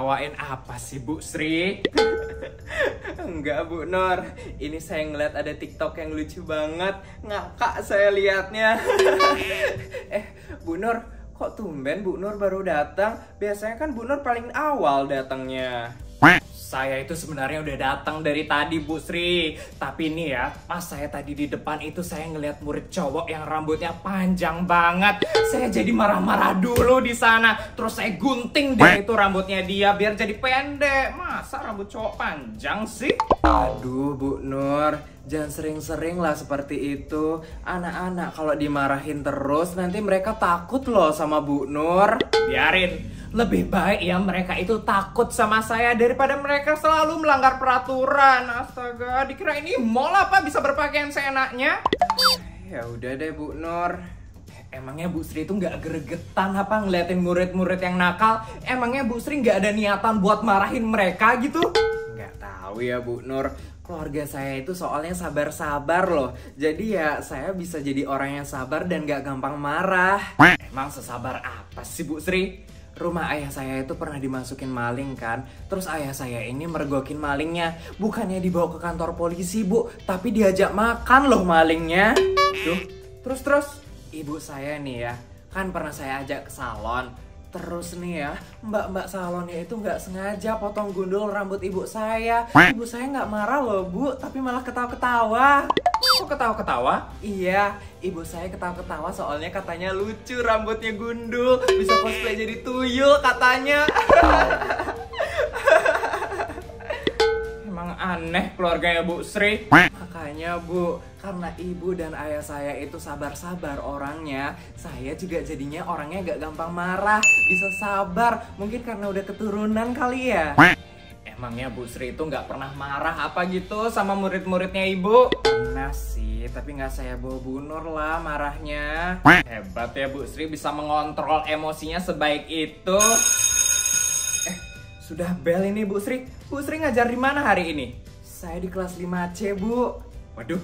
Ketawain apa sih Bu Sri? Enggak Bu Nur, ini saya ngeliat ada TikTok yang lucu banget. Ngakak saya liatnya. Bu Nur, kok tumben Bu Nur baru datang? Biasanya kan Bu Nur paling awal datangnya. Saya itu sebenarnya udah datang dari tadi Bu Sri. Tapi ini ya, pas saya tadi di depan itu saya ngeliat murid cowok yang rambutnya panjang banget. Saya jadi marah-marah dulu di sana. Terus saya gunting deh itu rambutnya dia biar jadi pendek. Masa rambut cowok panjang sih? Aduh Bu Nur, jangan sering-sering lah seperti itu. Anak-anak kalau dimarahin terus nanti mereka takut loh sama Bu Nur. Biarin. Lebih baik ya mereka itu takut sama saya daripada mereka selalu melanggar peraturan. Astaga, dikira ini mall apa bisa berpakaian seenaknya? Ya udah deh Bu Nur. Emangnya Bu Sri itu nggak gregetan apa ngeliatin murid-murid yang nakal? Emangnya Bu Sri nggak ada niatan buat marahin mereka gitu? Nggak tahu ya Bu Nur. Keluarga saya itu soalnya sabar-sabar loh. Jadi ya saya bisa jadi orang yang sabar dan gak gampang marah. Emang sesabar apa sih Bu Sri? Rumah ayah saya itu pernah dimasukin maling kan. Terus ayah saya ini mergokin malingnya. Bukannya dibawa ke kantor polisi Bu, tapi diajak makan loh malingnya. Tuh, terus ibu saya nih ya, kan pernah saya ajak ke salon. Terus nih ya, mbak-mbak salonnya itu nggak sengaja potong gundul rambut ibu saya. Ibu saya nggak marah loh Bu, tapi malah ketawa-ketawa. Kok ketawa-ketawa? Iya, ibu saya ketawa-ketawa soalnya katanya lucu rambutnya gundul. Bisa cosplay jadi tuyul katanya. Emang aneh keluarganya Bu Sri. Makanya Bu, karena ibu dan ayah saya itu sabar-sabar orangnya, saya juga jadinya orangnya gak gampang marah, bisa sabar. Mungkin karena udah keturunan kali ya. Emangnya Bu Sri itu gak pernah marah apa gitu sama murid-muridnya ibu? Pernah sih, tapi gak saya bawa Bu Nur lah marahnya. Hebat ya Bu Sri bisa mengontrol emosinya sebaik itu. Sudah bel ini Bu Sri. Bu Sri ngajar di mana hari ini? Saya di kelas 5C Bu. Waduh,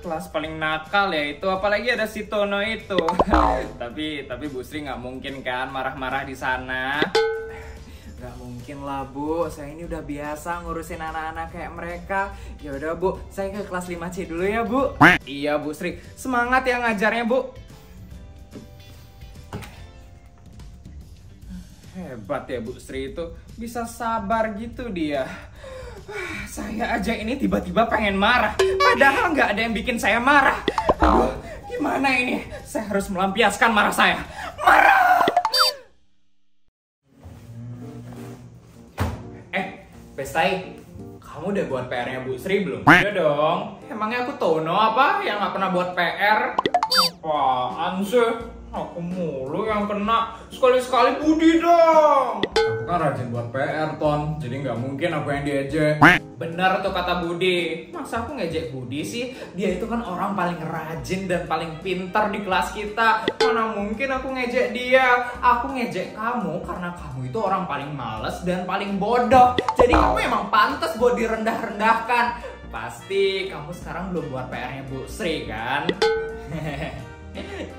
kelas paling nakal ya itu, apalagi ada si Tono itu. tapi Bu Sri nggak mungkin kan marah-marah di sana. Nggak mungkin lah Bu, saya ini udah biasa ngurusin anak-anak kayak mereka. Ya udah Bu, saya ke kelas 5C dulu ya Bu. Iya Bu Sri, semangat ya ngajarnya Bu. Hebat ya Bu Sri itu, bisa sabar gitu dia. Saya aja ini tiba-tiba pengen marah, padahal nggak ada yang bikin saya marah. Aduh, gimana ini? Saya harus melampiaskan marah saya. Marah! Pestai, kamu udah buat PR-nya Bu Sri belum? Udah dong. Emangnya aku Tono apa yang nggak pernah buat PR? Apaan sih? Aku mulu yang kena. Sekali-sekali Budi dong. Aku kan rajin buat PR, Ton. Jadi nggak mungkin aku yang diejek. Bener tuh kata Budi. Masa aku ngejek Budi sih? Dia itu kan orang paling rajin dan paling pintar di kelas kita. Mana mungkin aku ngejek dia? Aku ngejek kamu karena kamu itu orang paling males dan paling bodoh. Jadi kamu emang pantas buat direndah-rendahkan. Pasti kamu sekarang belum buat PR-nya Bu Sri kan?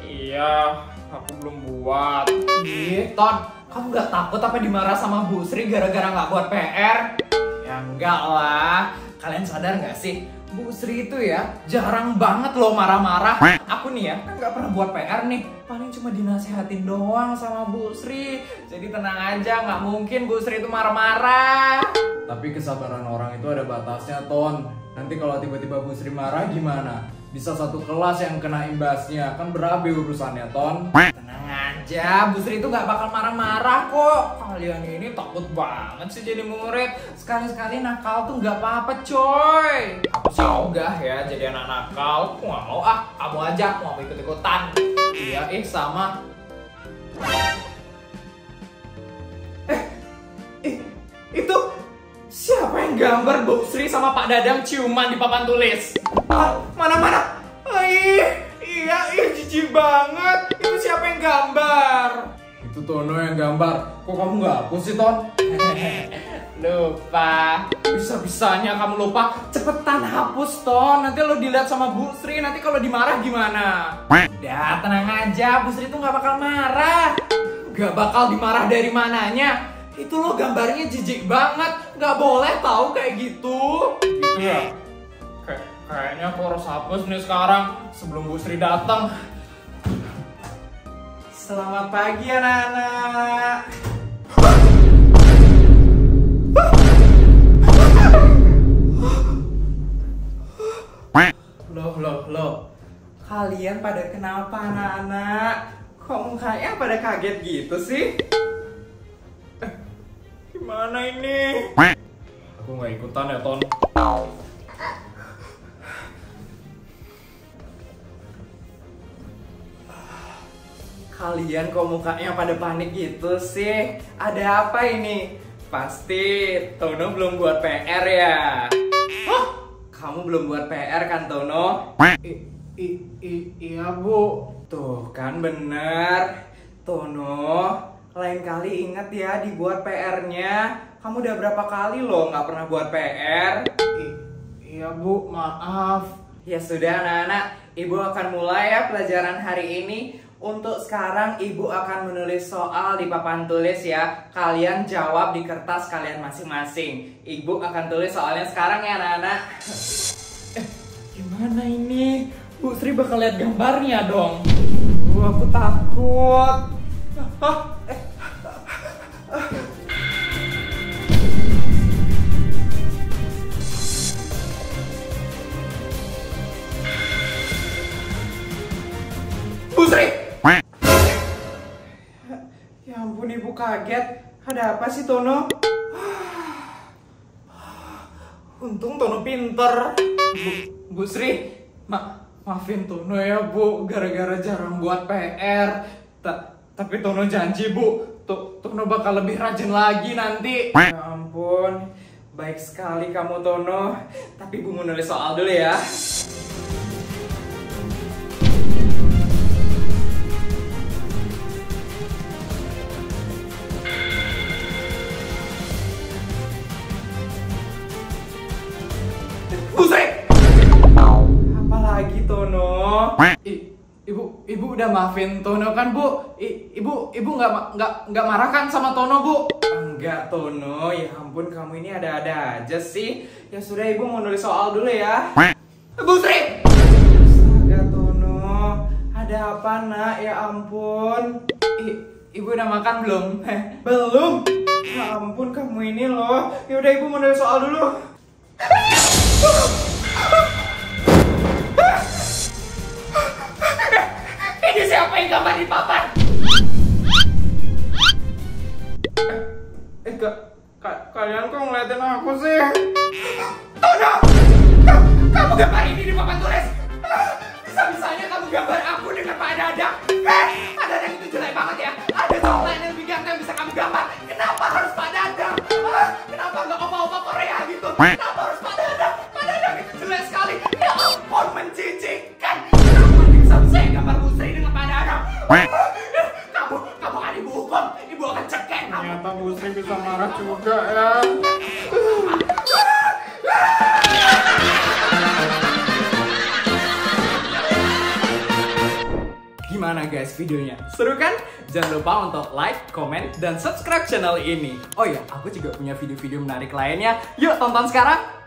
Iya, aku belum buat. Ih, Ton, kamu gak takut apa dimarah sama Bu Sri gara-gara gak buat PR? Ya enggak lah. Kalian sadar gak sih? Bu Sri itu ya jarang banget loh marah-marah. Aku nih ya kan gak pernah buat PR nih. Paling cuma dinasehatin doang sama Bu Sri. Jadi tenang aja, gak mungkin Bu Sri itu marah-marah. Tapi kesabaran orang itu ada batasnya, Ton. Nanti kalau tiba-tiba Bu Sri marah gimana? Bisa satu kelas yang kena imbasnya, kan berabe urusannya, Ton. Tenang aja, Bu Sri itu gak bakal marah-marah kok. Kalian ini takut banget sih jadi murid. Sekali-sekali nakal tuh gak apa-apa coy. Aku sih ogah ya jadi anak nakal. Aku gak mau kamu aja, aku gak mau ikut-ikutan. Iya, sama. Itu siapa yang gambar Bu Sri sama Pak Dadang ciuman di papan tulis? Mana? Iya, jijik banget. Itu siapa yang gambar? Itu Tono yang gambar. Kok kamu nggak hapus sih, Ton? Lupa. Bisa-bisanya kamu lupa. Cepetan hapus, Ton. Nanti lo dilihat sama Bu Sri. Nanti kalau dimarah gimana? Udah, tenang aja. Bu Sri tuh nggak bakal marah. Gak bakal dimarah dari mananya. Itu lo gambarnya jijik banget. Nggak boleh tahu kayak gitu. Gitu ya? Kayaknya aku harus hapus nih sekarang sebelum Bu Sri datang. Selamat pagi anak-anak. Loh. Kalian pada kenapa anak-anak? Kok mukanya pada kaget gitu sih? Gimana ini? Aku nggak ikutan ya, Ton. Kalian kok mukanya pada panik gitu sih? Ada apa ini? Pasti Tono belum buat PR ya? Hah? Kamu belum buat PR kan Tono? Iya Bu. Tuh kan bener. Tono, lain kali ingat ya dibuat PR-nya. Kamu udah berapa kali loh nggak pernah buat PR? Iya Bu, maaf. Ya sudah anak-anak, Ibu akan mulai ya pelajaran hari ini. Untuk sekarang Ibu akan menulis soal di papan tulis ya. Kalian jawab di kertas kalian masing-masing. Ibu akan tulis soalnya sekarang ya anak-anak. Gimana ini? Bu Sri bakal lihat gambarnya dong. Aku takut. Bu Sri! Ya ampun Ibu kaget. Ada apa sih Tono? Untung Tono pinter. Bu Sri, maafin Tono ya Bu, gara-gara jarang buat PR. Tapi Tono janji Bu, Tono bakal lebih rajin lagi nanti. Ya ampun, baik sekali kamu Tono. Tapi Bu mau nulis soal dulu ya. Bu Sri! Apalagi Tono? Ibu udah maafin Tono kan Bu? Ibu nggak marah kan sama Tono Bu? Enggak Tono, ya ampun kamu ini ada-ada aja sih. Ya sudah Ibu mau nulis soal dulu ya. Bu Sri! Astaga Tono, ada apa nak? Ya ampun. Ibu udah makan belum? Belum? Ya ampun kamu ini loh. Ya udah Ibu mau nulis soal dulu. Ini siapa yang gambar di papan? Kalian kok ngeliatin aku sih? Tono! Kamu gambar ini di papan tulis? Bisa-bisanya kamu gambar aku dengan Pak Dadang? Pak Dadang itu jelek banget ya. Ada cowok lain yang lebih ganteng bisa kamu gambar. Kenapa harus Pak Dadang? Kenapa nggak opa-opa Korea gitu? Kenapa harus Pak Dadang? Pak Dadang itu jelek sekali. Ya ampun menjijikkan. Kenapa bisa-bisanya gambar Bu Sri dengan Pak Dadang? Kamu akan Ibu hukum. Ibu akan cekek kamu. Ternyata Bu Sri bisa marah juga ya. Gimana guys videonya? Seru kan? Jangan lupa untuk like, comment, dan subscribe channel ini. Oh ya, aku juga punya video-video menarik lainnya. Yuk tonton sekarang!